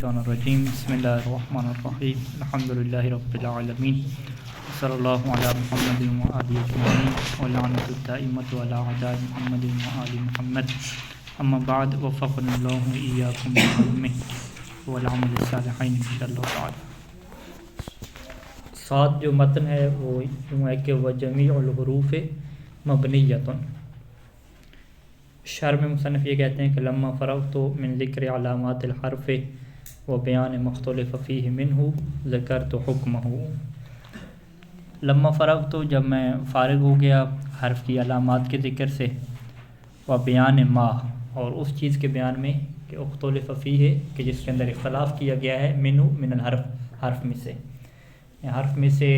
الشیطان الرجیم بسم اللہ الرحمن الرحیم الحمد للہ رب العالمین صلی اللہ علی محمد وآلہ اجمعین ولعنۃ الدائمۃ علی اعداء محمد وآل محمد اما بعد وفقنا اللہ وإیاکم بالعلم والعمل الصالح ان شاء اللہ تعالی۔ ساتھ جو متن ہے وہ یوں ہے کہ وجمیع الحروف مبنیۃ۔ شرح میں مصنف یہ کہتے ہیں کہ لما فرغت من ذکر علامات الحرف و بیان مختلف فیہ منہ ذکرت حکمہ۔ لما فرغت، جب میں فارغ ہو گیا حرف کی علامات کے ذکر سے، و بیان ما، اور اس چیز کے بیان میں کہ اختلف فیہ کہ جس کے اندر اختلاف کیا گیا ہے، منہ من الحرف، حرف میں سے، حرف میں سے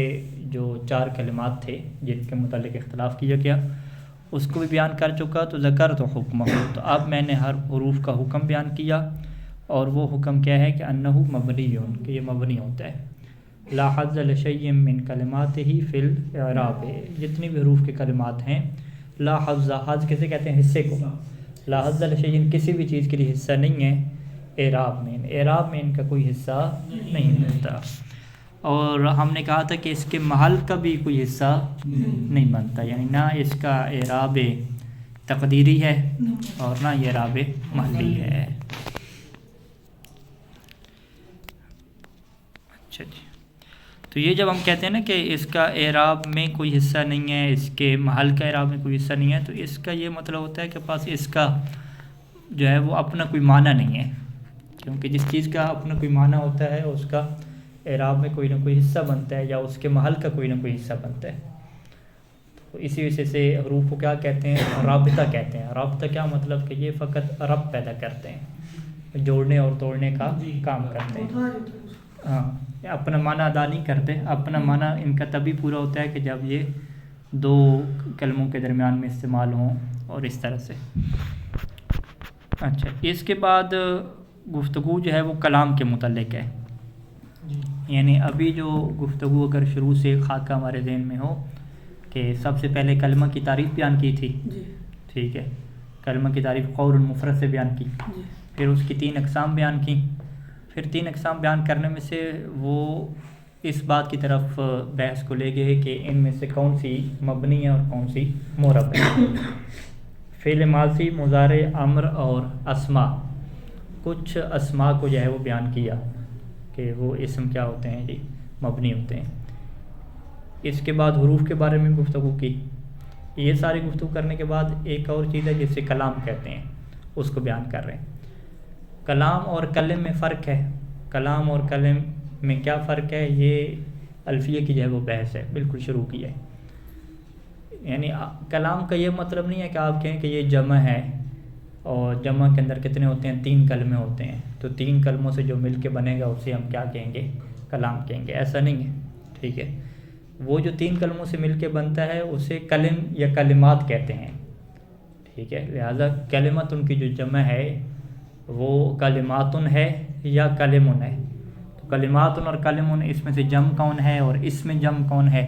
جو 4 کلمات تھے جن کے متعلق اختلاف کیا گیا اس کو بھی بیان کر چکا، تو ذکر تو حکمہ، تو اب میں نے ہر حروف کا حکم بیان کیا، اور وہ حکم کیا ہے کہ انہ مبنی، کہ یہ مبنی ہوتا ہے، لا حظ لشیء من کلماتہ فی الاعراب، جتنی بھی حروف کے کلمات ہیں، لا حظ، حظ کسے کہتے ہیں؟ حصے کو، لا حظ لشیء کسی بھی چیز کے لیے حصہ نہیں ہے اعراب میں، اعراب میں ان کا کوئی حصہ نہیں ملتا، اور ہم نے کہا تھا کہ اس کے محل کا بھی کوئی حصہ نہیں بنتا، یعنی نہ اس کا اعراب تقدیری ہے اور نہ یہ اعراب محلی ہے۔ اچھا جی، تو یہ جب ہم کہتے ہیں نا کہ اس کا اعراب میں کوئی حصہ نہیں ہے، اس کے محل کا اعراب میں کوئی حصہ نہیں ہے، تو اس کا یہ مطلب ہوتا ہے کہ پاس اس کا جو ہے وہ اپنا کوئی معنی نہیں ہے، کیونکہ جس چیز کا اپنا کوئی معنی ہوتا ہے اس کا اعراب میں کوئی نہ کوئی حصہ بنتا ہے، یا اس کے محل کا کوئی نہ کوئی حصہ بنتا ہے۔ تو اسی وجہ سے حروف کو کیا کہتے ہیں؟ رابطہ کہتے ہیں۔ رابطہ کیا مطلب کہ یہ فقط ربط پیدا کرتے ہیں، جوڑنے اور توڑنے کا کام کرتے ہیں، ہاں، اپنا معنی ادا نہیں کرتے، اپنا معنی ان کا تبھی پورا ہوتا ہے کہ جب یہ 2 کلموں کے درمیان میں استعمال ہوں، اور اس طرح سے۔ اچھا، اس کے بعد گفتگو جو ہے وہ کلام کے متعلق ہے، یعنی ابھی جو گفتگو اگر شروع سے خاکہ ہمارے ذہن میں ہو کہ سب سے پہلے کلمہ کی تعریف بیان کی تھی، ٹھیک ہے، کلمہ کی تعریف قول المفرد سے بیان کی، پھر اس کی 3 اقسام بیان کی، پھر 3 اقسام بیان کرنے میں سے وہ اس بات کی طرف بحث کو لے گئے کہ ان میں سے کون سی مبنی ہے اور کون سی معرب ہے۔ فعل ماضی، مضارع، امر اور اسماء، کچھ اسماء کو جو ہے وہ بیان کیا کہ وہ اسم کیا ہوتے ہیں جی، مبنی ہوتے ہیں۔ اس کے بعد حروف کے بارے میں گفتگو کی۔ یہ ساری گفتگو کرنے کے بعد ایک اور چیز ہے جسے کلام کہتے ہیں، اس کو بیان کر رہے ہیں۔ کلام اور کلم میں فرق ہے، کلام اور کلم میں کیا فرق ہے، یہ الفیہ کی جو ہے وہ بحث ہے، بالکل شروع کی ہے۔ یعنی کلام کا یہ مطلب نہیں ہے کہ آپ کہیں کہ یہ جمع ہے، اور جمع کے اندر کتنے ہوتے ہیں؟ 3 کلمے ہوتے ہیں، تو 3 کلموں سے جو مل کے بنے گا اسے ہم کیا کہیں گے؟ کلام کہیں گے، ایسا نہیں ہے، ٹھیک ہے۔ وہ جو 3 کلموں سے مل کے بنتا ہے اسے کلم یا کلمات کہتے ہیں، ٹھیک ہے۔ لہذا کلمت ان کی جو جمع ہے وہ کلماتن ہے یا کلمن ہے، تو کلماتن اور کلمن، اس میں سے جمع کون ہے اور اس میں جمع کون ہے،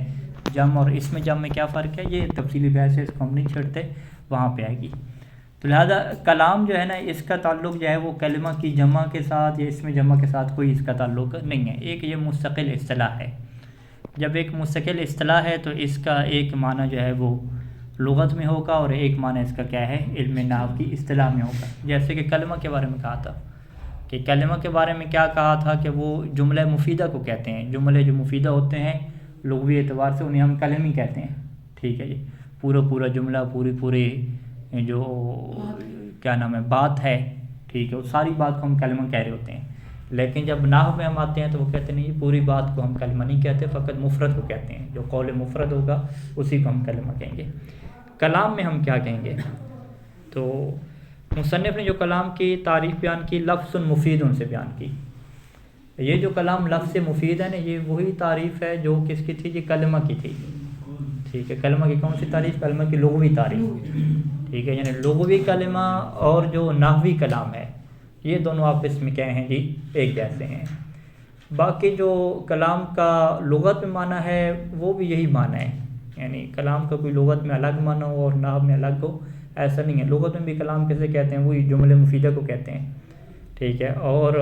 جمع اور اس میں جمع میں کیا فرق ہے، یہ تفصیلی بحث ہے، اس کو ہم نہیں چھڑتے، وہاں پہ آئے گی۔ تو لہذا کلام جو ہے نا، اس کا تعلق جو ہے وہ کلمہ کی جمع کے ساتھ یا اس میں جمع کے ساتھ کوئی اس کا تعلق نہیں ہے، ایک یہ مستقل اصطلاح ہے۔ جب ایک مستقل اصطلاح ہے تو اس کا ایک معنی جو ہے وہ لغت میں ہوگا، اور ایک معنی اس کا کیا ہے، علم نحو کی اصطلاح میں ہوگا۔ جیسے کہ کلمہ کے بارے میں کہا تھا کہ کلمہ کے بارے میں کیا کہا تھا کہ وہ جملہ مفیدہ کو کہتے ہیں، جملے جو مفیدہ ہوتے ہیں لغوی اعتبار سے انہیں ہم کلم ہی کہتے ہیں، ٹھیک ہے جی، پورا جملہ، پورے جو کیا نام ہے بات ہے، ٹھیک ہے، وہ ساری بات کو ہم کلمہ کہہ رہے ہوتے ہیں۔ لیکن جب نحو میں ہم آتے ہیں تو وہ کہتے ہیں نہیں، پوری بات کو ہم کلمہ نہیں کہتے، فقط مفرد کو کہتے ہیں، جو قول مفرد ہوگا اسی کو ہم کلمہ کہیں گے۔ کلام میں ہم کیا کہیں گے؟ تو مصنف نے جو کلام کی تعریف بیان کی، لفظ مفید ان سے بیان کی۔ یہ جو کلام لفظ مفید ہے نا، یہ وہی تعریف ہے جو کس کی تھی جی، کلمہ کی تھی، ٹھیک ہے۔ کلمہ کی کون سی تعریف؟ کلمہ کی لغوی تعریف، ٹھیک ہے، یعنی لغوی کلمہ اور جو نحوی کلام ہے یہ دونوں آپس میں کیا ہیں جی، ایک جیسے ہیں۔ باقی جو کلام کا لغت میں معنی ہے وہ بھی یہی معنی ہے، یعنی کلام کا کوئی لغت میں الگ معنی ہو اور نحو میں الگ ہو، ایسا نہیں ہے۔ لغت میں بھی کلام کیسے کہتے ہیں؟ وہی جملے مفیدہ کو کہتے ہیں، ٹھیک ہے، اور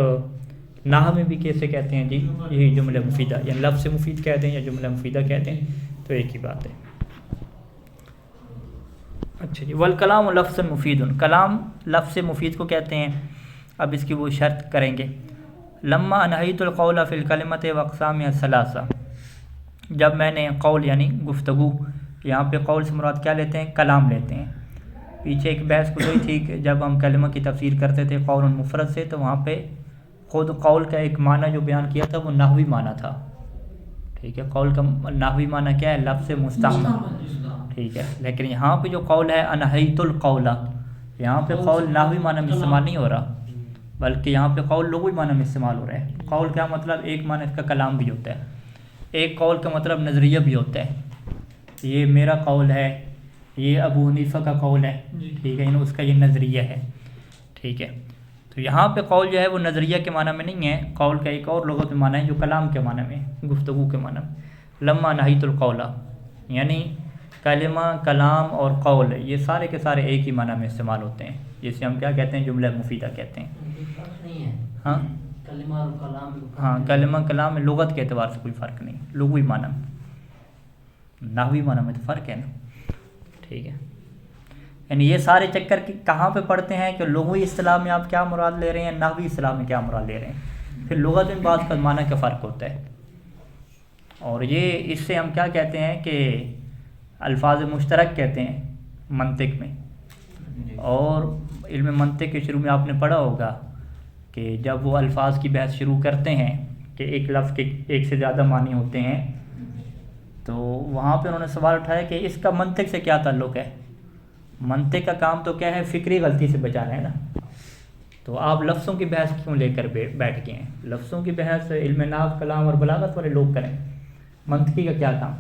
نحو میں بھی کیسے کہتے ہیں جی یہی جملہ مفیدہ، یا لفظ مفید کہتے ہیں یا جملہ مفیدہ کہتے ہیں، تو ایک ہی بات ہے۔ اچھا جی، والکلام لفظ مفید، کلام لفظ مفید کو کہتے ہیں۔ اب اس کی وہ شرط کریں گے، لما انہیت القول فی الکلمۃ واقسامها الثلاثہ، جب میں نے قول یعنی گفتگو، یہاں پہ قول سے مراد کیا لیتے ہیں؟ کلام لیتے ہیں۔ پیچھے ایک بحث گزری تھی کہ جب ہم کلمہ کی تفسیر کرتے تھے قول مفرد سے، تو وہاں پہ خود قول کا ایک معنی جو بیان کیا تھا وہ نحوی معنی تھا، ٹھیک ہے، قول کا نحوی معنی کیا ہے؟ لفظ مستعمل، ٹھیک ہے، لیکن یہاں پہ جو قول ہے انہیت القول، یہاں پہ قول نحوی معنی میں استعمال نہیں ہو رہا، بلکہ یہاں پہ قول لغوی معنی میں استعمال ہو رہا ہے۔ قول کیا مطلب؟ ایک معنی اس کا کلام بھی ہوتا ہے، ایک قول کا مطلب نظریہ بھی ہوتا ہے، یہ میرا قول ہے، یہ ابو حنیفہ کا قول ہے، ٹھیک ہے، اس کا یہ نظریہ ہے، ٹھیک ہے۔ تو یہاں پہ قول جو ہے وہ نظریہ کے معنی میں نہیں ہے، قول کا ایک اور لغت معنی ہے جو کلام کے معنی میں، گفتگو کے معنی میں۔ لما نہیت القول یعنی کلمہ، کلام اور قول یہ سارے کے سارے ایک ہی معنی میں استعمال ہوتے ہیں، جسے ہم کیا کہتے ہیں؟ جملہ مفیدہ کہتے ہیں۔ ہاں کلمہ اور کلام، ہاں، کلمہ کلام میں لغت کے اعتبار سے کوئی فرق نہیں، لغوی معنی میں، نحوی معنی میں تو فرق ہے نا، ٹھیک ہے۔ یعنی یہ سارے چکر کہاں پہ پڑھتے ہیں کہ لغوی اصطلاح میں آپ کیا مراد لے رہے ہیں، نحوی اصطلاح میں کیا مراد لے رہے ہیں، پھر لغت میں بعض کا معنی کا فرق ہوتا ہے، اور یہ اس سے ہم کیا کہتے ہیں کہ الفاظ مشترک کہتے ہیں منطق میں۔ اور علم منطق کے شروع میں آپ نے پڑھا ہوگا کہ جب وہ الفاظ کی بحث شروع کرتے ہیں کہ ایک لفظ کے ایک سے زیادہ معنی ہوتے ہیں، تو وہاں پہ انہوں نے سوال اٹھایا کہ اس کا منطق سے کیا تعلق ہے؟ منطق کا کام تو کیا ہے؟ فکری غلطی سے بچانا ہے نا، تو آپ لفظوں کی بحث کیوں لے کر بیٹھ گئے ہیں؟ لفظوں کی بحث علم نحو، کلام اور بلاغت والے لوگ کریں، منطقی کا کیا کام؟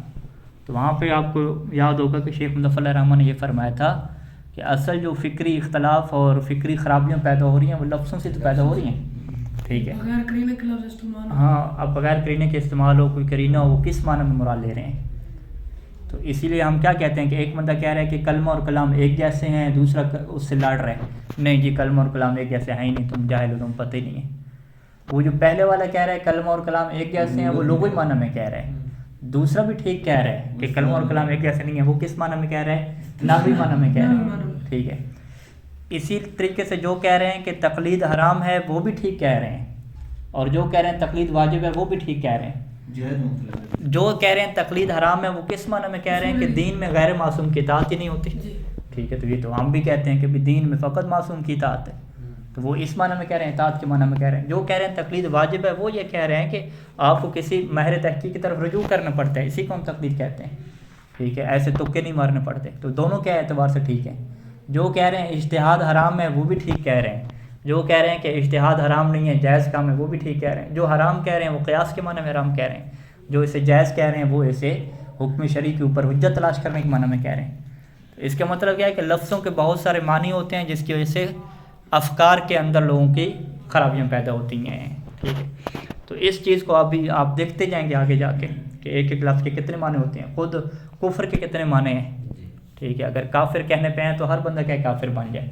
تو وہاں پہ آپ کو یاد ہوگا کہ شیخ مظفر الرحمن نے یہ فرمایا تھا کہ اصل جو فکری اختلاف اور فکری خرابیاں پیدا ہو رہی ہیں وہ لفظوں سے تو پیدا ہو رہی ہیں، ٹھیک ہے، بغیر قرینے کے لفظ استعمال، ہاں، اب بغیر قرینے کے استعمال ہو، کوئی قرینہ ہو، وہ کس معنی میں مراد لے رہے ہیں؟ تو اسی لیے ہم کیا کہتے ہیں کہ ایک بندہ کہہ رہا ہے کہ کلمہ اور کلام ایک جیسے ہیں، دوسرا اس سے لڑ رہا ہے، نہیں جی کلمہ اور کلام ایک جیسے ہیں ہی نہیں، تم جاہل ہو، تم پتہ ہی نہیں ہے۔ وہ جو پہلے والا کہہ رہا ہے کلمہ اور کلام ایک جیسے ہیں، وہ لغوی معنی میں کہہ رہا ہے، دوسرا بھی ٹھیک کہہ رہا ہے کہ کلمہ اور کلام ایک جیسے نہیں ہے، وہ کس معنی میں کہہ رہا ہے؟ نحوی معنی میں کہہ رہا ہے، ٹھیک ہے۔ اسی طریقے سے جو کہہ رہے ہیں کہ تقلید حرام ہے وہ بھی ٹھیک کہہ رہے ہیں، اور جو کہہ رہے ہیں تقلید واجب ہے وہ بھی ٹھیک کہہ رہے ہیں۔ جو کہہ رہے ہیں تقلید حرام ہے وہ کس معنی میں کہہ رہے ہیں کہ دین میں غیر معصوم کی اطاعت ہی نہیں ہوتی، ٹھیک ہے، تو یہ تو ہم بھی کہتے ہیں کہ دین میں فقط معصوم کی اطاعت ہے، تو وہ اس معنی میں کہہ رہے ہیں، اطاعت کے معنی میں کہہ رہے ہیں۔ جو کہہ رہے ہیں تقلید واجب ہے وہ یہ کہہ رہے ہیں کہ آپ کو کسی ماہر تحقیق کی طرف رجوع کرنا پڑتا ہے، اسی کو ہم تقلید کہتے ہیں، ٹھیک ہے، ایسے تکے نہیں مارنے پڑتے، تو دونوں کے اعتبار سے ٹھیک ہے۔ جو کہہ رہے ہیں اجتہاد حرام ہے وہ بھی ٹھیک کہہ رہے ہیں، جو کہہ رہے ہیں کہ اجتہاد حرام نہیں ہے جائز کام ہے وہ بھی ٹھیک کہہ رہے ہیں، جو حرام کہہ رہے ہیں وہ قیاس کے معنی میں حرام کہہ رہے ہیں، جو اسے جائز کہہ رہے ہیں وہ اسے حکم شرعی کے اوپر حجت تلاش کرنے کے معنی میں کہہ رہے ہیں۔ تو اس کا مطلب کیا ہے کہ لفظوں کے بہت سارے معنی ہوتے ہیں جس کی وجہ سے افکار کے اندر لوگوں کی خرابیاں پیدا ہوتی ہیں، ٹھیک ہے۔ تو اس چیز کو آپ دیکھتے جائیں گے آگے جا کے کہ ایک ایک لفظ کے کتنے معنی ہوتے ہیں، خود کفر کے کتنے معنی ہیں، ٹھیک ہے۔ اگر کافر کہنے پہ ہیں تو ہر بندہ کیا کافر بن جائے،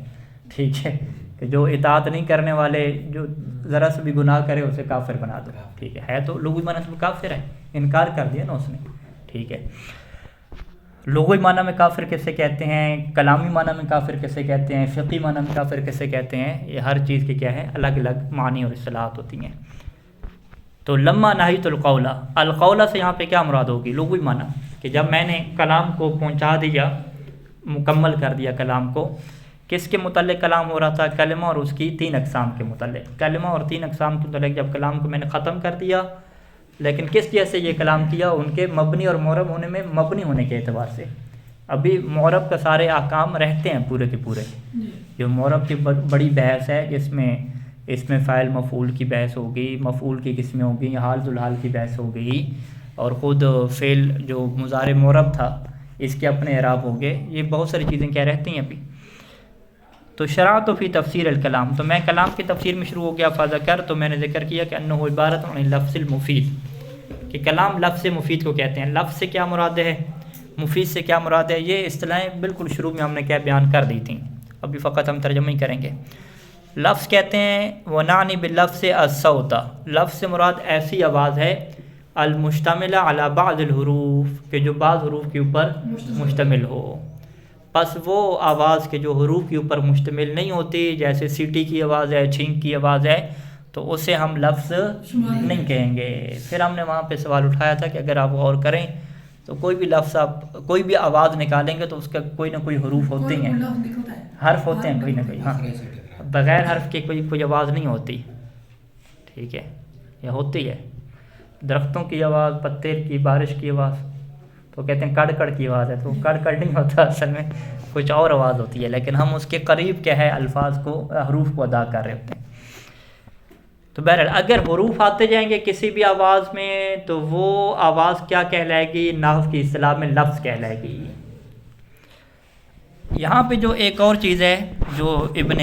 ٹھیک ہے، کہ جو اطاعت نہیں کرنے والے، جو ذرا سے بھی گناہ کرے اسے کافر بنا دو، ٹھیک ہے تو لغوی معنی میں کافر ہے، انکار کر دیا نا اس نے، ٹھیک ہے۔ لغوی معنی میں کافر کیسے کہتے ہیں، کلامی معنی میں کافر کیسے کہتے ہیں، فقہی معنی میں کافر کیسے کہتے ہیں، یہ ہر چیز کے کیا ہے الگ الگ معنی اور اصطلاحات ہوتی ہیں۔ تو لما نہیت القول، القول سے یہاں پہ کیا مراد ہوگی؟ لغوی معنی، کہ جب میں نے کلام کو پہنچا دیا، مکمل کر دیا کلام کو، کس کے متعلق کلام ہو رہا تھا؟ کلمہ اور اس کی 3 اقسام کے متعلق، کلمہ اور 3 اقسام کے متعلق جب کلام کو میں نے ختم کر دیا، لیکن کس جیسے یہ کلام کیا؟ ان کے مبنی اور معرب ہونے میں، مبنی ہونے کے اعتبار سے۔ ابھی معرب کا سارے احکام رہتے ہیں پورے کے پورے، جو معرب کی بڑی بحث ہے جس میں اس میں فاعل مفعول کی بحث ہوگی، مفعول کی قسمیں ہوگی، حال ذو الحال کی بحث ہو گئی، اور خود فعل جو مضارع معرب تھا اس کے اپنے اعراب ہوں گے، یہ بہت ساری چیزیں کیا رہتی ہیں ابھی۔ تو شرعت فی تفسیر الکلام، تو میں کلام کی تفسیر میں شروع ہو گیا، فذکر، تو میں نے ذکر کیا کہ انہ عبارت عن لفظ المفید، کہ کلام لفظ مفید کو کہتے ہیں۔ لفظ سے کیا مراد ہے، مفید سے کیا مراد ہے، یہ اصطلاحیں بالکل شروع میں ہم نے کیا بیان کر دی تھیں، ابھی فقط ہم ترجمہ ہی کریں گے۔ لفظ کہتے ہیں ونعنی باللفظ الصوت، لفظ سے مراد ایسی آواز ہے المشتملہ علی بعض الحروف کہ جو بعض حروف کے اوپر مشتمل ہو. پس وہ آواز کے جو حروف کے اوپر مشتمل نہیں ہوتی، جیسے سیٹی کی آواز ہے، چھینک کی آواز ہے، تو اسے ہم لفظ نہیں کہیں گے. پھر ہم نے وہاں پہ سوال اٹھایا تھا کہ اگر آپ غور کریں تو کوئی بھی لفظ آپ کوئی بھی آواز نکالیں گے تو اس کا کوئی نہ کوئی حروف ہوتے ہیں، حرف ہوتے ہیں کوئی نہ کوئی. ہاں، بغیر حرف کے کوئی آواز نہیں ہوتی. ٹھیک ہے، یہ ہوتی ہے. درختوں کی آواز، پتے کی، بارش کی آواز، تو کہتے ہیں کڑ کڑ کی آواز ہے، تو کڑ کڑ نہیں ہوتا، اصل میں کچھ اور آواز ہوتی ہے، لیکن ہم اس کے قریب کیا ہے الفاظ کو، حروف کو ادا کر رہے ہوتے ہیں. تو بہرحال اگر حروف آتے جائیں گے کسی بھی آواز میں تو وہ آواز کیا کہلائے گی؟ نحو کی اصطلاح میں لفظ کہلائے گی. یہاں پہ جو ایک اور چیز ہے جو ابن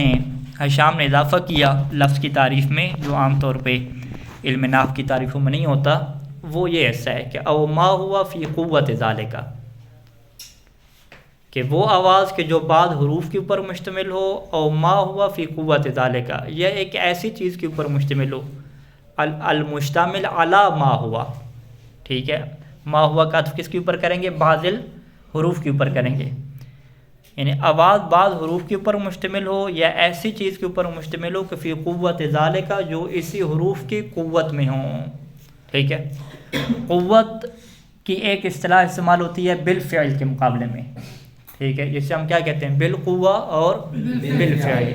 ہشام نے اضافہ کیا لفظ کی تعریف میں، جو عام طور پہ علم نحو کی تعریفوں میں نہیں ہوتا، وہ یہ ایسا ہے کہ او ما ہوا فی قوت ذالک، کہ وہ آواز کے جو بعض حروف کے اوپر مشتمل ہو، او ما ہوا فی قوت ذالک، یہ ایک ایسی چیز کے اوپر مشتمل ہو المشتمل علی ما ہوا. ٹھیک ہے، ما ہوا کا عطف کس کے اوپر کریں گے؟ بعض حروف کے اوپر کریں گے. یعنی آواز بعض حروف کے اوپر مشتمل ہو یا ایسی چیز کے اوپر مشتمل ہو کہ فی قوت ذالک، جو اسی حروف کی قوت میں ہوں. ٹھیک ہے، قوت کی ایک اصطلاح استعمال ہوتی ہے بالفعل کے مقابلے میں. ٹھیک ہے، جسے ہم کیا کہتے ہیں؟ بالقوہ اور بالفعل.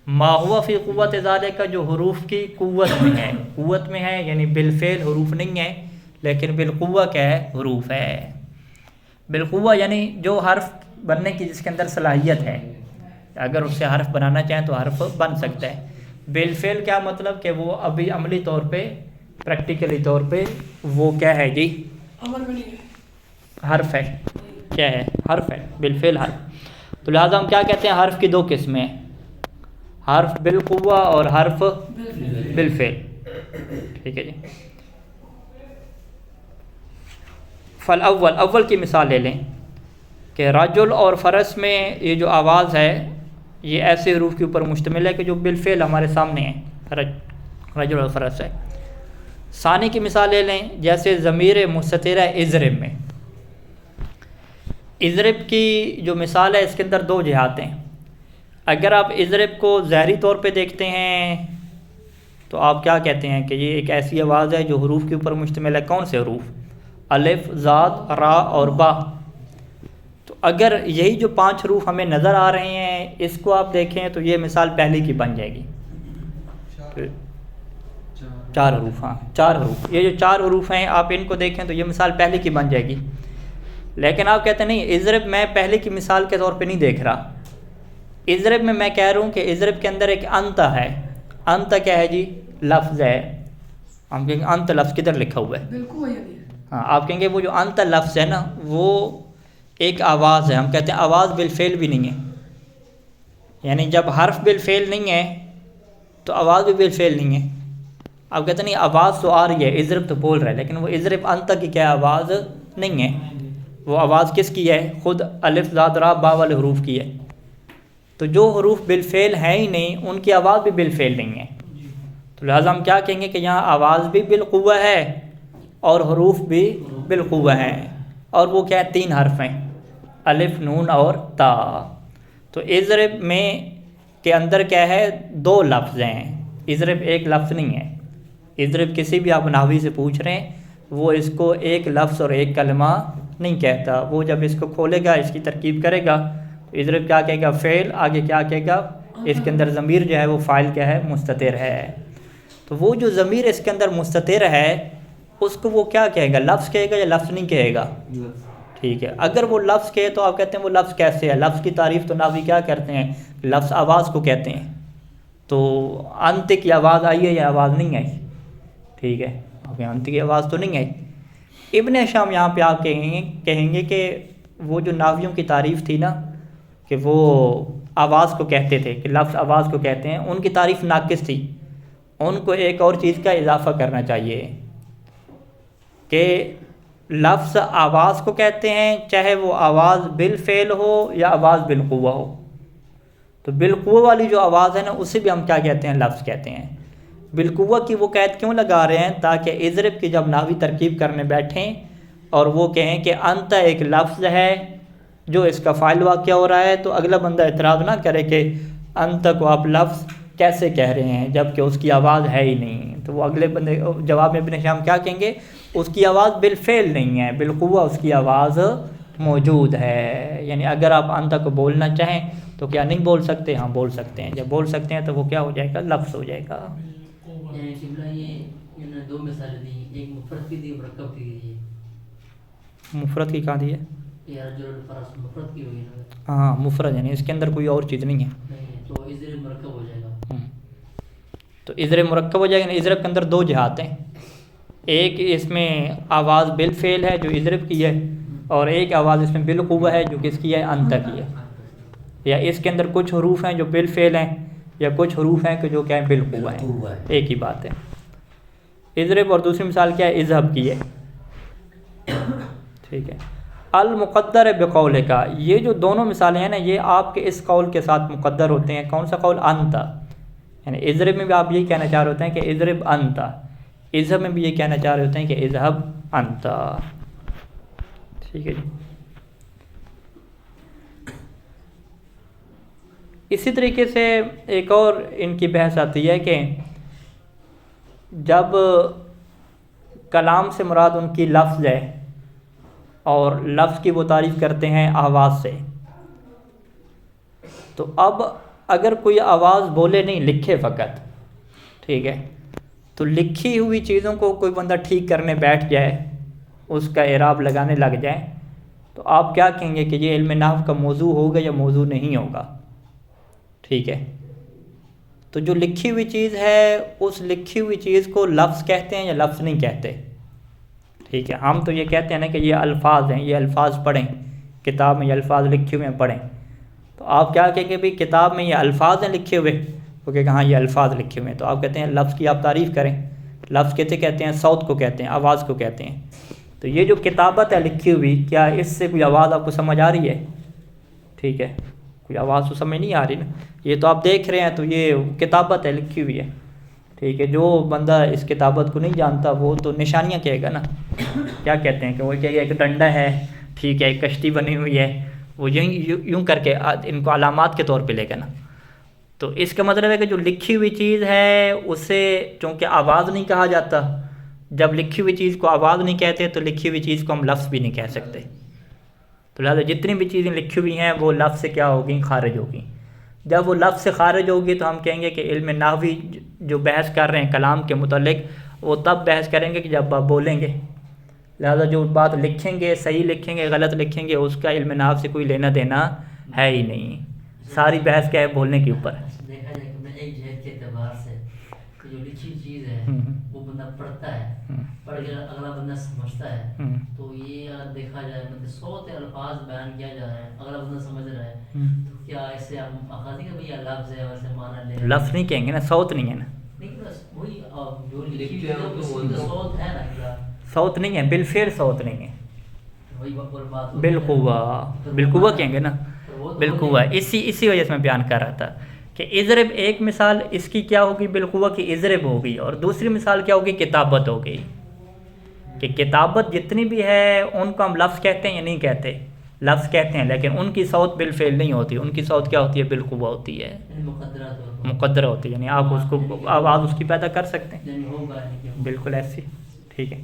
ما ہوا فی قوت ذالک، جو حروف کی قوت میں ہے، قوت میں ہے یعنی بالفعل حروف نہیں ہے لیکن بالقوہ کیا ہے؟ حروف ہے. بالقوہ یعنی جو حرف بننے کی جس کے اندر صلاحیت ہے، اگر اس سے حرف بنانا چاہیں تو حرف بن سکتا ہے. بالفعل کیا مطلب کہ وہ ابھی عملی طور پہ، پریکٹیکلی طور پہ وہ کیا ہے جی؟ حرف ہے. کیا ہے؟ حرف ہے، بالفعل حرف. تو لہٰذا ہم کیا کہتے ہیں؟ حرف کی دو قسمیں ہیں، حرف بالقوہ اور حرف بالفعل. ٹھیک ہے جی. فالاول، اول کی مثال لے لیں کہ رجل اور فرس میں یہ جو آواز ہے یہ ایسے حروف کے اوپر مشتمل ہے کہ جو بالفعل ہمارے سامنے ہیں، رجل اور فرس ہے. ثانی کی مثال لے لیں، جیسے ضمیر مستترہ اضرب میں. اضرب کی جو مثال ہے اس کے اندر دو جہات ہیں. اگر آپ اضرب کو ظاہری طور پہ دیکھتے ہیں تو آپ کیا کہتے ہیں کہ یہ ایک ایسی آواز ہے جو حروف کے اوپر مشتمل ہے. کون سے حروف؟ الف، ضاد، را اور با. تو اگر یہی جو 5 حروف ہمیں نظر آ رہے ہیں اس کو آپ دیکھیں تو یہ مثال پہلی کی بن جائے گی. 4 حروف، ہاں 4 حروف. یہ جو 4 حروف ہیں آپ ان کو دیکھیں تو یہ مثال پہلی کی بن جائے گی. لیکن آپ کہتے ہیں نہیں، اضرب میں پہلے کی مثال کے طور پہ نہیں دیکھ رہا. اضرب میں کہہ رہا ہوں کہ اضرب کے اندر ایک انت ہے. انت کیا ہے جی؟ لفظ ہے. ہم کہیں گے انت لفظ کدھر لکھا ہوا ہے؟ ہاں، آپ کہیں گے وہ جو انت لفظ ہے نا وہ ایک آواز ہے. ہم کہتے ہیں آواز بالفعل بھی نہیں ہے. یعنی جب حرف بالفعل نہیں ہے تو آواز بھی بالفعل نہیں ہے. آپ کہتے ہیں نہیں آواز تو آ رہی ہے، اضرب تو بول رہا ہے، لیکن وہ اضرب انت کی کیا آواز نہیں ہے. وہ آواز کس کی ہے؟ خود الف، ضاد، را، با والے حروف کی ہے. تو جو حروف بالفعل ہیں ہی نہیں ان کی آواز بھی بالفعل نہیں ہے. تو لہٰذا ہم کیا کہیں گے کہ یہاں آواز بھی بالقوہ ہے اور حروف بھی بالقوہ ہیں. اور وہ کیا ہے؟ 3 حرف ہیں، الف، نون اور تا. تو اضرب میں کے اندر کیا ہے؟ 2 لفظ ہیں. اضرب ایک لفظ نہیں ہے. اضرب کسی بھی آپ نحوی سے پوچھ رہے ہیں وہ اس کو ایک لفظ اور ایک کلمہ نہیں کہتا. وہ جب اس کو کھولے گا، اس کی ترکیب کرے گا تو اضرب کیا کہے گا؟ فعل. آگے کیا کہے گا؟ اس کے اندر ضمیر جو ہے وہ فاعل کیا ہے؟ مستتر ہے. تو وہ جو ضمیر اس کے اندر مستتر ہے اس کو وہ کیا کہے گا؟ لفظ کہے گا یا لفظ نہیں کہے گا؟ ٹھیک ہے. اگر وہ لفظ کہے تو آپ کہتے ہیں وہ لفظ کیسے ہے؟ لفظ کی تعریف تو نحوی کیا کرتے ہیں؟ لفظ آواز کو کہتے ہیں. تو انت کی آواز آئی ہے یا آواز نہیں آئی؟ ٹھیک ہے، انت کی آواز تو نہیں آئی. ابن ہشام یہاں پہ آپ کہیں گے کہ وہ جو نحویوں کی تعریف تھی نا کہ وہ آواز کو کہتے تھے، کہ لفظ آواز کو کہتے ہیں، ان کی تعریف ناقص تھی. ان کو ایک اور چیز کا اضافہ کرنا چاہیے کہ لفظ آواز کو کہتے ہیں چاہے وہ آواز بالفعل ہو یا آواز بالقوہ ہو. تو بالقوہ والی جو آواز ہے نا اسے بھی ہم کیا کہتے ہیں؟ لفظ کہتے ہیں۔ بالقوہ کی وہ قید کیوں لگا رہے ہیں؟ تاکہ اضرب کی جب نحوی ترکیب کرنے بیٹھیں اور وہ کہیں کہ انت ایک لفظ ہے جو اس کا فاعل واقع ہو رہا ہے، تو اگلا بندہ اعتراض نہ کرے کہ انت کو آپ لفظ کیسے کہہ رہے ہیں جب کہ اس کی آواز ہے ہی نہیں۔ تو وہ اگلے بندے جواب میں ابن ہشام کیا کہیں گے؟ اس کی آواز بالفعل نہیں ہے، بالقوہ اس کی آواز موجود ہے۔ یعنی اگر آپ انت کو بولنا چاہیں تو کیا نہیں بول سکتے؟ ہاں بول سکتے ہیں۔ جب بول سکتے ہیں تو وہ کیا ہو جائے گا؟ لفظ ہو جائے گا۔ یعنی قبلہ یہ دو مثالیں دی، ایک مفرد کی دی، مرکب کی دی ہے۔ مفرد کی کہاں دی ہے؟ یہ رجل الفرس مفرد کی ہوئی نا۔ ہاں مفرد، یعنی اس کے اندر کوئی اور چیز نہیں ہے۔ نہیں تو اضرب مرکب ہو جائے گا۔ تو اضرب مرکب ہو جائے گا۔ اضرب کے اندر دو جہات ہیں، ایک اس میں آواز بالفعل ہے جو اضرب کی ہے، اور ایک آواز اس میں بالقوہ ہے جو کس کی ہے؟ انت کی ہے۔ یا اس کے اندر کچھ حروف ہیں جو بالفعل ہیں، یا کچھ حروف ہیں کہ جو کیا ہیں؟ بالقوہ ہیں۔ ایک ہی بات ہے۔ اضرب اور دوسری مثال کیا ہے؟ اذهب کی ہے۔ ٹھیک ہے۔ المقدر بقول کا، یہ جو دونوں مثالیں ہیں نا یہ آپ کے اس قول کے ساتھ مقدر ہوتے ہیں۔ کون سا قول؟ انت۔ یعنی اضرب میں بھی آپ یہی کہنا چاہ رہے ہوتے ہیں کہ اضرب انت، اذهب میں بھی یہ کہنا چاہ رہے ہوتے ہیں کہ اذهب انت۔ ٹھیک ہے جی۔ اسی طریقے سے ایک اور ان کی بحث آتی ہے کہ جب کلام سے مراد ان کی لفظ ہے اور لفظ کی وہ تعریف کرتے ہیں آواز سے، تو اب اگر کوئی آواز بولے نہیں، لکھے فقط، ٹھیک ہے، تو لکھی ہوئی چیزوں کو کوئی بندہ ٹھیک کرنے بیٹھ جائے، اس کا اعراب لگانے لگ جائے، تو آپ کیا کہیں گے کہ یہ علم نحو کا موضوع ہوگا یا موضوع نہیں ہوگا؟ ٹھیک ہے۔ تو جو لکھی ہوئی چیز ہے اس لکھی ہوئی چیز کو لفظ کہتے ہیں یا لفظ نہیں کہتے؟ ٹھیک ہے۔ ہم تو یہ کہتے ہیں نا کہ یہ الفاظ ہیں، یہ الفاظ پڑھیں، کتاب میں یہ الفاظ لکھے ہوئے ہیں پڑھیں۔ تو آپ کیا کہیں گے؟ بھئی کتاب میں یہ الفاظ ہیں لکھے ہوئے؟ وہ کہے کہ ہاں یہ الفاظ لکھے ہوئے ہیں۔ تو آپ کہتے ہیں لفظ کی آپ تعریف کریں۔ لفظ کہتے ہیں صوت کو کہتے ہیں، آواز کو کہتے ہیں۔ تو یہ جو کتابت ہے لکھی ہوئی، کیا اس سے کوئی آواز آپ کو سمجھ آ رہی ہے؟ ٹھیک ہے، کوئی آواز تو سمجھ نہیں آ رہی نا، یہ تو آپ دیکھ رہے ہیں، تو یہ کتابت ہے لکھی ہوئی ہے۔ ٹھیک ہے، جو بندہ اس کتابت کو نہیں جانتا وہ تو نشانیاں کہے گا نا، کیا کہتے ہیں کہ وہ کہے گا ایک ڈنڈا ہے، ٹھیک ہے، ایک کشتی بنی ہوئی ہے، وہ یوں کر کے ان کو علامات کے طور پہ لے گا نا۔ تو اس کا مطلب ہے کہ جو لکھی ہوئی چیز ہے اسے چونکہ آواز نہیں کہا جاتا، جب لکھی ہوئی چیز کو آواز نہیں کہتے تو لکھی ہوئی چیز کو ہم لفظ بھی نہیں کہہ سکتے۔ تو لہٰذا جتنی بھی چیزیں لکھی ہوئی ہیں وہ لفظ سے کیا ہوگی؟ خارج ہوگی۔ جب وہ لفظ سے خارج ہوگی تو ہم کہیں گے کہ علم نحوی جو بحث کر رہے ہیں کلام کے متعلق، وہ تب بحث کریں گے کہ جب آپ بولیں گے۔ لہذا جو بات لکھیں گے، صحیح لکھیں گے، غلط لکھیں گے، اس کا علم نحو سے کوئی لینا دینا ہے ہی نہیں۔ ساری بحث کیا ہے؟ بولنے کے اوپر ہے۔ دیکھا جائے کہ میں ایک جہت کے اعتبار سے کہ جو لکھی چیز ہے وہ بندہ پڑھتا ہے، پڑھ کے اگلا بندہ سمجھتا ہے، تو یہ اگر دیکھا جائے مطلب صوت الفاظ بیان کیا جا رہا ہے، اگلا بندہ سمجھ رہا ہے، تو کیا ایسے ہم اخذی کا بھی یہ لفظ ہے ویسے معنی لے؟ لفظ نہیں کہیں گے نا، صوت نہیں ہے نا، نہیں بس وہی جو لکھی ہے وہ صوت ہے نا، صوت نہیں ہے، بالفعل صوت نہیں ہے، وہی بات بالقوہ، بالقوہ کہیں گے نا، بالقوہ۔ اسی وجہ سے میں بیان کر رہا تھا کہ اضرب ایک مثال اس کی کیا ہوگی؟ بالقوہ کی اضرب ہوگی، اور دوسری مثال کیا ہوگی؟ کتابت ہوگی۔ کہ کتابت جتنی بھی ہے ان کو ہم لفظ کہتے ہیں یا نہیں کہتے؟ لفظ کہتے ہیں، لیکن ان کی صوت بالفعل نہیں ہوتی، ان کی صوت کیا ہوتی ہے؟ بالقوہ ہوتی ہے، مقدرہ ہوتی ہے، یعنی آپ اس کو آواز اس کی پیدا کر سکتے ہیں، بالکل ایسی۔ ٹھیک ہے،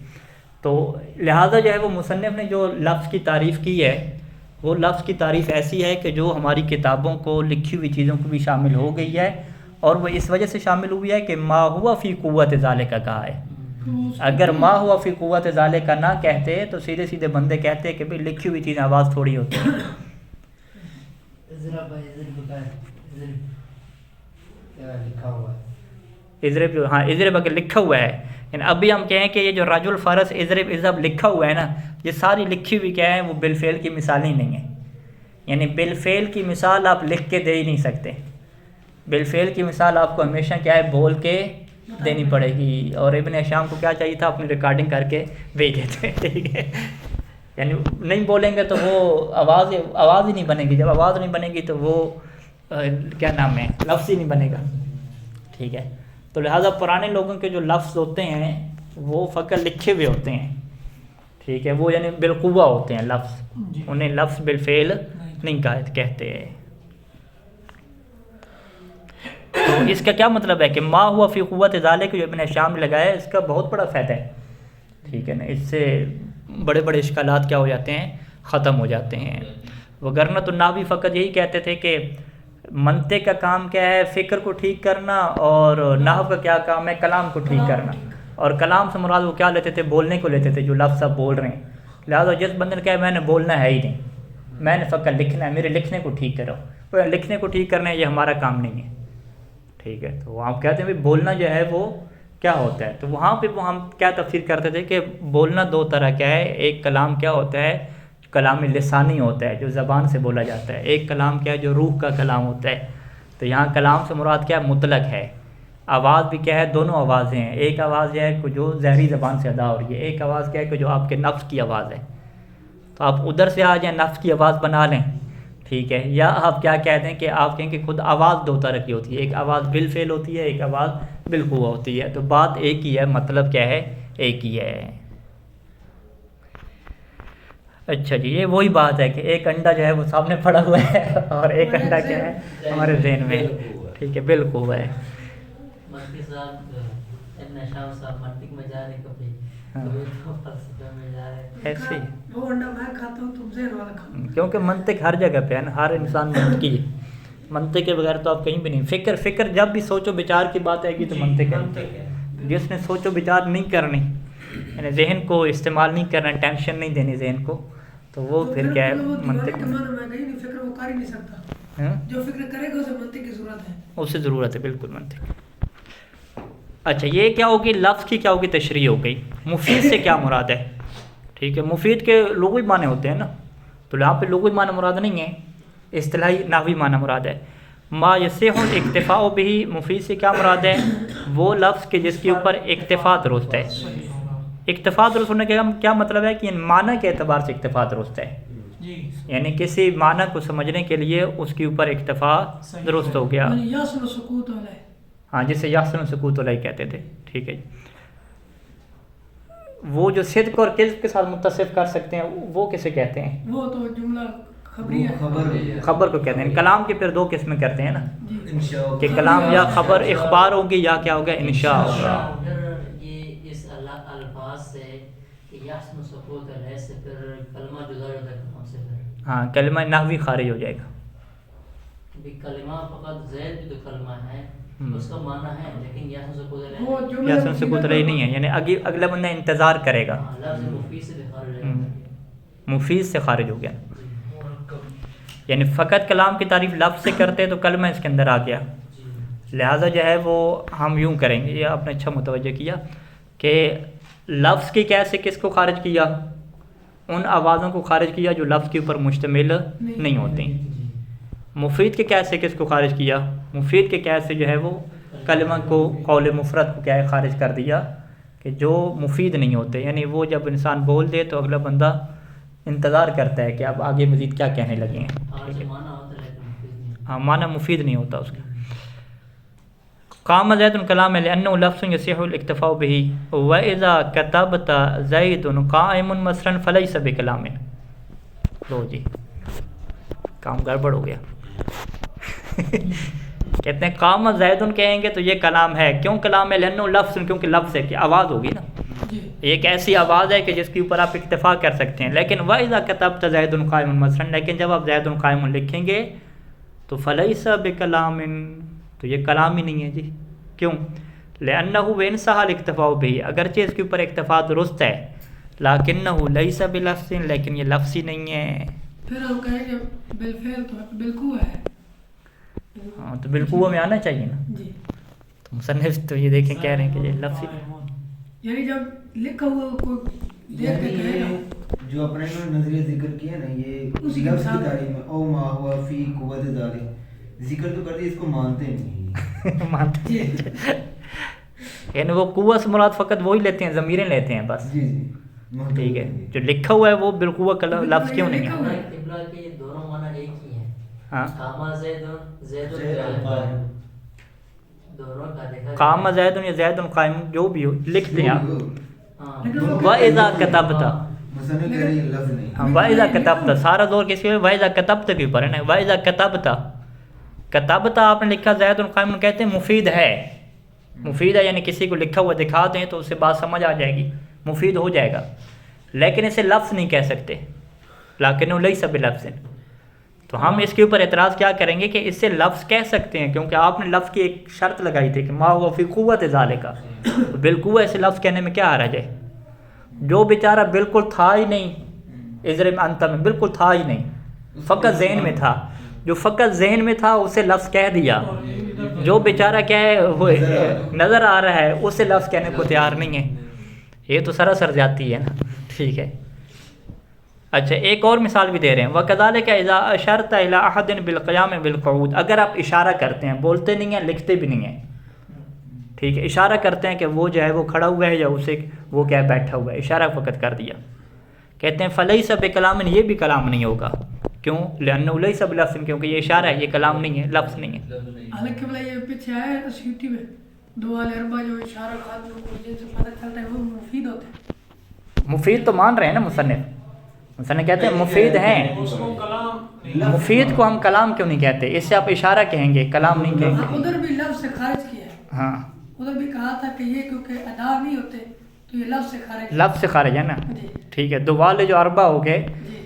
تو لہٰذا جو ہے وہ مصنف نے جو لفظ کی تعریف کی ہے وہ لفظ کی تعریف ایسی ہے کہ جو ہماری کتابوں کو، لکھی ہوئی چیزوں کو بھی شامل ہو گئی ہے، اور وہ اس وجہ سے شامل ہوئی ہے کہ ما ہوا فی قوت ذالک کا کہا ہے۔ اگر ما ہوا فی قوت ذالک کا نہ کہتے تو سیدھے سیدھے بندے کہتے کہ بھئی لکھی ہوئی چیزیں آواز تھوڑی ہوتی ہے۔ اضرب جو، ہاں اضرب اگر لکھا ہوا ہے، یعنی ابھی ہم کہیں کہ یہ جو رجل فرس اضرب اذهب لکھا ہوا ہے نا، یہ ساری لکھی ہوئی کیا ہے؟ وہ بالفعل کی مثال ہی نہیں ہے۔ یعنی بالفعل کی مثال آپ لکھ کے دے ہی نہیں سکتے، بالفعل کی مثال آپ کو ہمیشہ کیا ہے؟ بول کے دینی پڑے گی۔ اور ابن ہشام کو کیا چاہیے تھا؟ اپنی ریکارڈنگ کر کے بھیج دیتے، ٹھیک ہے، یعنی نہیں بولیں گے تو وہ آواز ہی نہیں بنے گی، جب آواز نہیں بنے گی تو وہ کیا نام ہے لفظ ہی نہیں بنے گا. ٹھیک ہے, تو لہٰذا پرانے لوگوں کے جو لفظ ہوتے ہیں وہ فقط لکھے ہوئے ہوتے ہیں. ٹھیک ہے, وہ یعنی بالقوہ ہوتے ہیں لفظ, انہیں لفظ بالفعل نہیں کہتے. تو اس کا کیا مطلب ہے کہ ما ہوا فی قوت ذالک جو ابن شام نے لگایا ہے, اس کا بہت بڑا فائدہ ہے. ٹھیک ہے نا, اس سے بڑے بڑے اشکالات کیا ہو جاتے ہیں, ختم ہو جاتے ہیں. وگرنہ تو نحوی فقط یہی کہتے تھے کہ منطق کا کام کیا ہے, فکر کو ٹھیک کرنا, اور نحو کا کیا کام ہے, کلام کو ٹھیک کرنا. اور کلام سے مراد وہ کیا لیتے تھے, بولنے کو لیتے تھے, جو لفظ آپ بول رہے ہیں. لہٰذا جس بندے نے کہا میں نے بولنا ہے ہی نہیں, میں نے فقط لکھنا ہے, میرے لکھنے کو ٹھیک کرو, وہ لکھنے کو ٹھیک کرنا ہے, یہ ہمارا کام نہیں ہے. ٹھیک ہے, تو آپ کہتے ہیں بولنا جو ہے وہ کیا ہوتا ہے. تو وہاں پہ وہ ہم کیا تفسیر کرتے تھے کہ بولنا دو طرح کا ہے. ایک کلام کیا ہوتا ہے, کلام لسانی ہوتا ہے جو زبان سے بولا جاتا ہے. ایک کلام کیا ہے جو روح کا کلام ہوتا ہے. تو یہاں کلام سے مراد کیا مطلق ہے. آواز بھی کیا ہے, دونوں آوازیں ہیں. ایک آواز یہ ہے کہ جو ظاہری زبان سے ادا ہو رہی ہے, ایک آواز کیا ہے کہ جو آپ کے نفس کی آواز ہے. تو آپ ادھر سے آ جائیں, نفس کی آواز بنا لیں. ٹھیک ہے, یا آپ کیا کہتے ہیں کہ آپ کہیں کہ خود آواز دو طرح کی ہوتی ہے, ایک آواز بالفعل ہوتی ہے, ایک آواز بالقوہ ہوتی ہے. تو بات ایک ہی ہے, مطلب کیا ہے, ایک ہی ہے. اچھا جی, یہ وہی بات ہے کہ ایک انڈا جو ہے وہ سامنے پڑا ہوا ہے, اور ایک انڈا کیا ہے ہمارے ذہن میں. ٹھیک ہے, بالقوہ ہے. مفتی صاحب ابن شام صاحب منطق میں جا رہے کبھی فلسفے میں جا رہے ایسے ہی, وہ انڈا میں کھاتا ہوں تم ذہن والا کھاؤ. کیونکہ منطق ہر جگہ پہ ہے نا, ہر انسان منطقی ہے. منطق کے بغیر تو آپ کہیں بھی نہیں. فکر جب بھی سوچو بچار کی بات آئے گی تو منطق ہے. جس نے سوچو بچار نہیں کرنی, یعنی ذہن کو استعمال نہیں کرنا, ٹینشن نہیں دینی ذہن کو, تو وہ پھر کیا ہے منطق. فکر وہ کر ہی نہیں سکتا, جو فکر کرے گا اسے منطق کی ضرورت ہے, اسے ضرورت ہے, بالکل منطق. اچھا, یہ کیا ہوگی, لفظ کی کیا ہوگی تشریح ہو گئی. مفید سے کیا مراد ہے. ٹھیک ہے, مفید کے لغوی معنی ہوتے ہیں نا, تو یہاں پہ لغوی معنی مراد نہیں ہے, اصطلاحی نحوی معنی مراد ہے. ما یصح الاکتفاء به, مفید سے کیا مراد ہے, وہ لفظ کے جس کے اوپر اکتفا درست ہے. اکتفا درست ہونے کا کیا مطلب ہے کہ معنی کے اعتبار سے اکتفا درست ہے, یعنی کسی معنی کو سمجھنے کے لیے اس کے اوپر اکتفا درست ہو گیا. یاسن سکوت علیہ, ہاں, جسے یحسن سکوت علیہ کہتے تھے. ٹھیک ہے, وہ جو صدق اور کذب کے ساتھ متصف کر سکتے ہیں وہ کسے کہتے ہیں, وہ تو جملہ خبری ہے, خبر کو کہتے ہیں. کلام کے پھر دو قسمیں کرتے ہیں نا, کہ کلام یا خبر اخبار ہوگی یا کیا ہوگا, انشاء ہوگا. یہ اس الفاظ سے یاسن سکوت علیہ سے پھر کلمہ جدا ہو جاتا ہے کلام سے. ہاں, کلمہ نحوی خارج ہو جائے گا. کلمہ فقط زید بھی تو کلمہ ہے, اس کا معنی ہے, لیکن یاسن سکوت علیہ یاسن سکوت علیہ نہیں ہے, یعنی اگلا بندہ انتظار کرے گا. لفظ مفید سے بھی خارج ہے, مفید سے خارج ہو گیا, یعنی فقط کلام کی تعریف لفظ سے کرتے تو کلمہ اس کے اندر آ گیا. لہٰذا جو ہے وہ ہم یوں کریں گے, یہ آپ نے اچھا متوجہ کیا کہ لفظ کی کیسے کس کو خارج کیا, ان آوازوں کو خارج کیا جو لفظ کے اوپر مشتمل نہیں ہوتی. مفید کے کیسے کس کو خارج کیا, مفید کے کیسے جو ہے وہ کلمہ کو, قول مفرد کو کیا ہے خارج کر دیا, کہ جو مفید نہیں ہوتے, یعنی وہ جب انسان بول دے تو اگلا بندہ انتظار کرتا ہے کہ اب آگے مزید کیا کہنے لگے ہیں. ہاں, معنی مفید نہیں ہوتا اس کا. قام زید کلام لأنه لفظ يصح الاکتفاء به وإذا كتبت زید قائم مثلا فليس بكلام. لو جی, کام گڑبڑ ہو گیا. کہتے ہیں قام زید کہیں گے تو یہ کلام ہے. کیوں کلام ہے, لأنه لفظ, کیونکہ لفظ ہے کہ آواز ہوگی نا, ایک ایسی آواز ہے کہ جس کے اوپر آپ اکتفا کر سکتے ہیں. لیکن وَإِذَا كَتَبْتَ زَيْدٌ قَائِمٌ مثلاً, لیکن جب آپ زید قائم لکھیں گے تو فَلَيْسَ بِكَلَامٍ, تو یہ کلام ہی نہیں ہے جی. کیوں, لِأَنَّهُ وَإِنْ صَحَّ الْاِكْتِفَاءُ بِهِ, اگرچہ اس کے اوپر اکتفا درست ہے, لَكِنَّهُ لَيْسَ بِلَفْظٍ, لیکن یہ لفظ ہی نہیں ہے. پھر ہم کہیں کہ بالفعل تو بالقوہ ہے. ہاں, تو بالقوہ میں آنا چاہیے نا. جی, تو مصنف تو یہ دیکھیں کہہ رہے ہیں کہ یہ لفظ ہی, یعنی جب لکھا ہوا کوئی دیکھ کے کہے گا, جو اپنے نظریہ ذکر کیا نا, یہ لفظ کی تعریف میں او ما ہوا فی قوت ذالک, ذکر تو کر دیا, اس کو مانتے نہیں. مانتے یعنی وہ قوت سے مراد فقط وہی لیتے ہیں, ضمیریں لیتے ہیں بس. جی جی, ٹھیک ہے, جو لکھا ہوا ہے وہ بالقوہ لفظ کیوں نہیں ہے. قبلہ کے یہ دونوں معنی ایک ہی ہیں, ہاں قام زید دونوں کا دیکھا قام زید یا زید قائم جو بھی ہو لکھتے ہیں آپ ہاں وَإِذَا كَتَبْتَ مصنف کہہ رہے ہیں لفظ نہیں. وَإِذَا كَتَبْتَ سارا دور کس کے وَإِذَا كَتَبْتَ کے اوپر ہے نا. وَإِذَا كَتَبْتَ کتبت آپ نے لکھا زید قائم کہتے ہیں مفید ہے. مفید ہے یعنی کسی کو لکھا ہوا دکھا دیں تو اسے بات سمجھ آ جائے گی, مفید ہو جائے گا. لیکن اسے لفظ نہیں کہہ سکتے. لیکن لیس بلفظ. تو ہم اس کے اوپر اعتراض کیا کریں گے کہ اس سے لفظ کہہ سکتے ہیں, کیونکہ آپ نے لفظ کی ایک شرط لگائی تھی کہ ما هو فی قوت ذالک. بالقوہ سے لفظ کہنے میں کیا حرج ہے؟ جو بیچارہ بالکل تھا ہی نہیں, اضرب انت میں بالکل تھا ہی نہیں, فقط ذہن میں تھا, جو فقط ذہن میں تھا اسے لفظ کہہ دیا. جو بیچارہ کیا ہے وہ نظر آ رہا ہے اسے لفظ کہنے کو تیار نہیں ہے. یہ تو سراسر جاتی ہے نا. ٹھیک ہے. اچھا ایک اور مثال بھی دے رہے ہیں. وَكَذَلِكَ إِذَا أَشَرْتَ إِلَىٰ أَحَدٍ بِالْقِيَامِ بِالْقُعُودِ. اگر آپ اشارہ کرتے ہیں, بولتے نہیں ہیں لکھتے بھی نہیں ہیں, ٹھیک ہے, اشارہ کرتے ہیں کہ وہ جو ہے وہ کھڑا ہوا ہے یا اسے وہ کیا بیٹھا ہوا ہے, اشارہ فقط کر دیا, کہتے ہیں فَلَيْسَ بِكَلَامٍ یہ بھی کلام نہیں ہوگا. کیوں؟ لأنه ليس بلفظ, کیونکہ یہ اشارہ ہے, یہ کلام نہیں ہے, لفظ نہیں ہے. حالانکہ بلا یہ پیچھے آیا ہے سیوٹی میں دو اربا جو اشارہ خاص جن سے پتہ چلتا ہے وہ مفید ہوتے ہیں. مفید تو مان رہے ہیں نا مصنف. مصنف کہتے ہیں مفید ہیں. مفید کو ہم کلام کیوں نہیں کہتے؟ اس سے آپ اشارہ کہیں گے, کلام نہیں کہیں گے. ادھر بھی لفظ سے خارج کیا ہے. ہاں ادھر بھی کہا تھا کہ یہ کیونکہ ادا نہیں ہوتے تو یہ لفظ سے خارج. لفظ سے خارج ہے نا. جی ٹھیک ہے. دو والے جو اربع ہو گئے, جی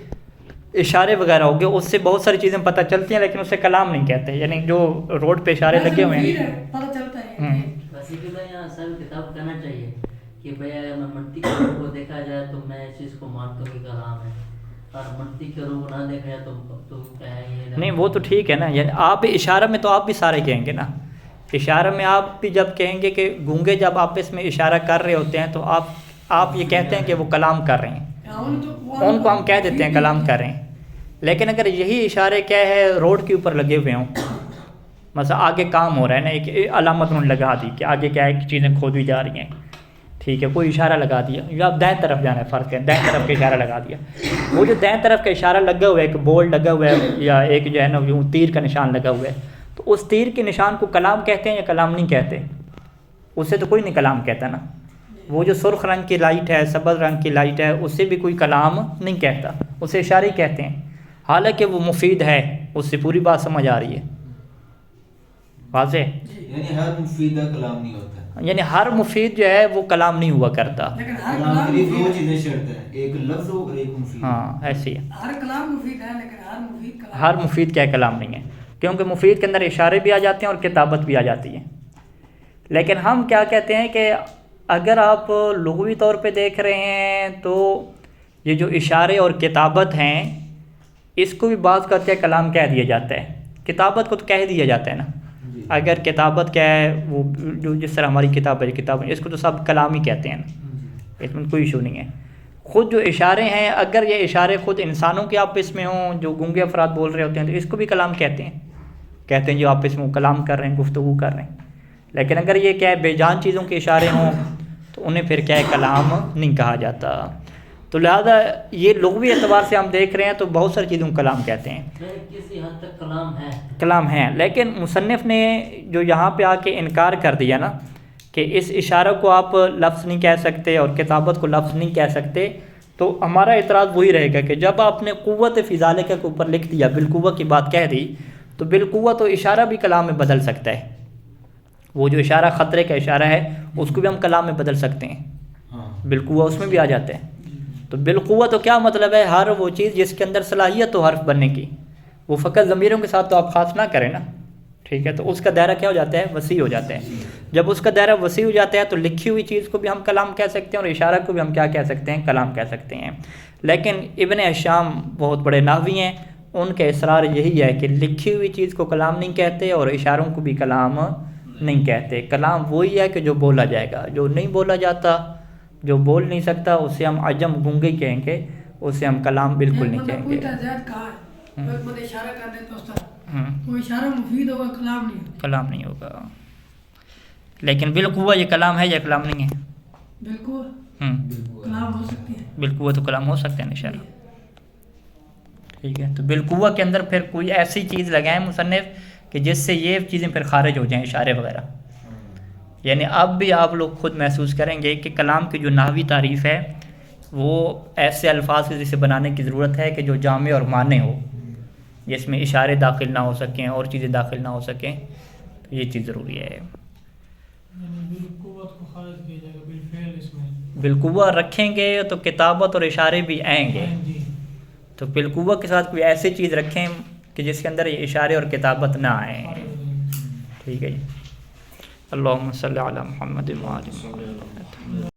اشارے وغیرہ ہو گئے, اس سے بہت ساری چیزیں پتہ چلتی ہیں لیکن اسے کلام نہیں کہتے. یعنی جو روڈ پہ اشارے لگے ہوئے ہیں. پتہ چلتا ہے. ویسے بھی یہاں سر کتاب کہنا چاہیے کہ بھئی اگر میں منطق کے روح کو دیکھا جائے تو میں اس چیز کو مانتا ہوں کہ کلام ہے, اور منطق کے روح کو نہ دیکھا جائے تو کیا ہے یہ نہیں وہ تو ٹھیک ہے نا. یعنی آپ اشارہ میں تو آپ بھی سارے کہیں گے نا. اشارہ میں آپ بھی جب کہیں گے کہ گونگے جب آپس میں اشارہ کر رہے ہوتے ہیں تو آپ یہ کہتے ہیں کہ وہ کلام کر رہے ہیں, ان کو ہم کہہ دیتے ہیں کلام کر رہے ہیں. لیکن اگر یہی اشارے کیا ہے روڈ کے اوپر لگے ہوئے ہوں, مثلا آگے کام ہو رہا ہے نا, ایک علامت انہوں نے لگا دی کہ آگے کیا ہے چیزیں کھودی جا رہی ہیں, ٹھیک ہے, کوئی اشارہ لگا دیا, یا آپ دائیں طرف جانا ہے, فرض کریں دائیں طرف کا اشارہ لگا دیا. وہ جو دائیں طرف کا اشارہ لگا ہوا ہے, ایک بورڈ لگا ہوا ہے یا ایک جو ہے نا یوں تیر کا نشان لگا ہوا ہے, تو اس تیر کے نشان کو کلام کہتے ہیں یا کلام نہیں کہتے؟ اس سے تو کوئی نہیں کلام کہتا نا. وہ جو سرخ رنگ کی لائٹ ہے, سبز رنگ کی لائٹ ہے, اس سے بھی کوئی کلام نہیں کہتا, اسے اشارے ہی کہتے ہیں. حالانکہ وہ مفید ہے, اس سے پوری بات سمجھ آ رہی ہے. واضح؟ یعنی ہر مفید کلام نہیں ہوتا. یعنی ہر مفید جو ہے وہ کلام نہیں ہوا کرتا. لیکن ہر کلام کلام کے لیے دو چیزیں شرط ہیں, ایک لفظ ہو اور ایک مفید. ہاں ایسی ہے. ہر کلام مفید ہے لیکن ہر مفید کلام ہر مفید کیا کلام نہیں ہے, کیونکہ مفید کے اندر اشارے بھی آ جاتے ہیں اور کتابت بھی آ جاتی ہے. لیکن ہم کیا کہتے ہیں کہ اگر آپ لغوی طور پہ دیکھ رہے ہیں تو یہ جو اشارے اور کتابت ہیں اس کو بھی بعض کا کیا کلام کہہ دیا جاتا ہے. کتابت کو تو کہہ دیا جاتا ہے نا. اگر کتابت کیا ہے وہ جو جس طرح ہماری کتاب ہے اس کو تو سب کلام ہی کہتے ہیں نا, اس میں کوئی ایشو نہیں ہے. خود جو اشارے ہیں اگر یہ اشارے خود انسانوں کے آپس میں ہوں, جو گونگے افراد بول رہے ہوتے ہیں, تو اس کو بھی کلام کہتے ہیں جو آپس میں کلام کر رہے ہیں, گفتگو کر رہے ہیں. لیکن اگر یہ کیا ہے بے جان چیزوں کے اشارے ہوں تو انہیں پھر کیا ہے کلام نہیں کہا جاتا. تو لہذا یہ لغوی اعتبار سے ہم دیکھ رہے ہیں تو بہت ساری چیزوں کو کلام کہتے ہیں, کسی حد تک کلام ہے, کلام ہیں. لیکن مصنف نے جو یہاں پہ آ کے انکار کر دیا نا کہ اس اشارہ کو آپ لفظ نہیں کہہ سکتے اور کتابت کو لفظ نہیں کہہ سکتے, تو ہمارا اعتراض وہی رہے گا کہ جب آپ نے قوت فی ذالک کے اوپر لکھ دیا, بالقوہ کی بات کہہ دی, تو بالقوہ تو اشارہ بھی کلام میں بدل سکتا ہے. وہ جو اشارہ خطرے کا اشارہ ہے اس کو بھی ہم کلام میں بدل سکتے ہیں, بالقوہ اس میں بھی آ جاتے ہیں. تو بالقوہ تو کیا مطلب ہے؟ ہر وہ چیز جس کے اندر صلاحیت ہو حرف بننے کی, وہ فقط ضمیروں کے ساتھ تو آپ خاص نہ کریں نا, ٹھیک ہے. تو اس کا دائرہ کیا ہو جاتا ہے؟ وسیع ہو جاتا ہے. جب اس کا دائرہ وسیع ہو جاتا ہے تو لکھی ہوئی چیز کو بھی ہم کلام کہہ سکتے ہیں اور اشارہ کو بھی ہم کیا کہہ سکتے ہیں؟ کلام کہہ سکتے ہیں. لیکن ابن ہشام بہت بڑے نحوی ہیں, ان کا اصرار یہی ہے کہ لکھی ہوئی چیز کو کلام نہیں کہتے اور اشاروں کو بھی کلام نہیں کہتے. کلام وہی ہے کہ جو بولا جائے گا, جو نہیں بولا جاتا, جو بول نہیں سکتا, اسے ہم عجم گونگے کہیں گے, اسے ہم کلام بالکل نہیں کہیں گے. اشارہ کر دے تو اس طرح وہ اشارہ مفید ہوگا, کلام نہیں ہوگا. کلام نہیں ہوگا. لیکن بالقوہ یہ کلام ہے یا کلام نہیں ہے؟ بالکل کلام ہو سکتی ہے. بالقوہ تو کلام ہو سکتے ہیں اشارہ. ٹھیک ہے، تو بالقوہ کے اندر پھر کوئی ایسی چیز لگائیں مصنف کہ جس سے یہ چیزیں پھر خارج ہو جائیں، اشارے وغیرہ. یعنی اب بھی آپ لوگ خود محسوس کریں گے کہ کلام کی جو نحوی تعریف ہے وہ ایسے الفاظ سے جسے بنانے کی ضرورت ہے کہ جو جامع اور مانع ہو، جس میں اشارے داخل نہ ہو سکیں اور چیزیں داخل نہ ہو سکیں. تو یہ چیز ضروری ہے. بالقوہ رکھیں گے تو کتابت اور اشارے بھی آئیں گے. تو بالقوہ کے ساتھ کوئی ایسی چیز رکھیں کہ جس کے اندر یہ اشارے اور کتابت نہ آئیں. ٹھیک ہے جی. اللہم صلی علی محمد و آل محمد.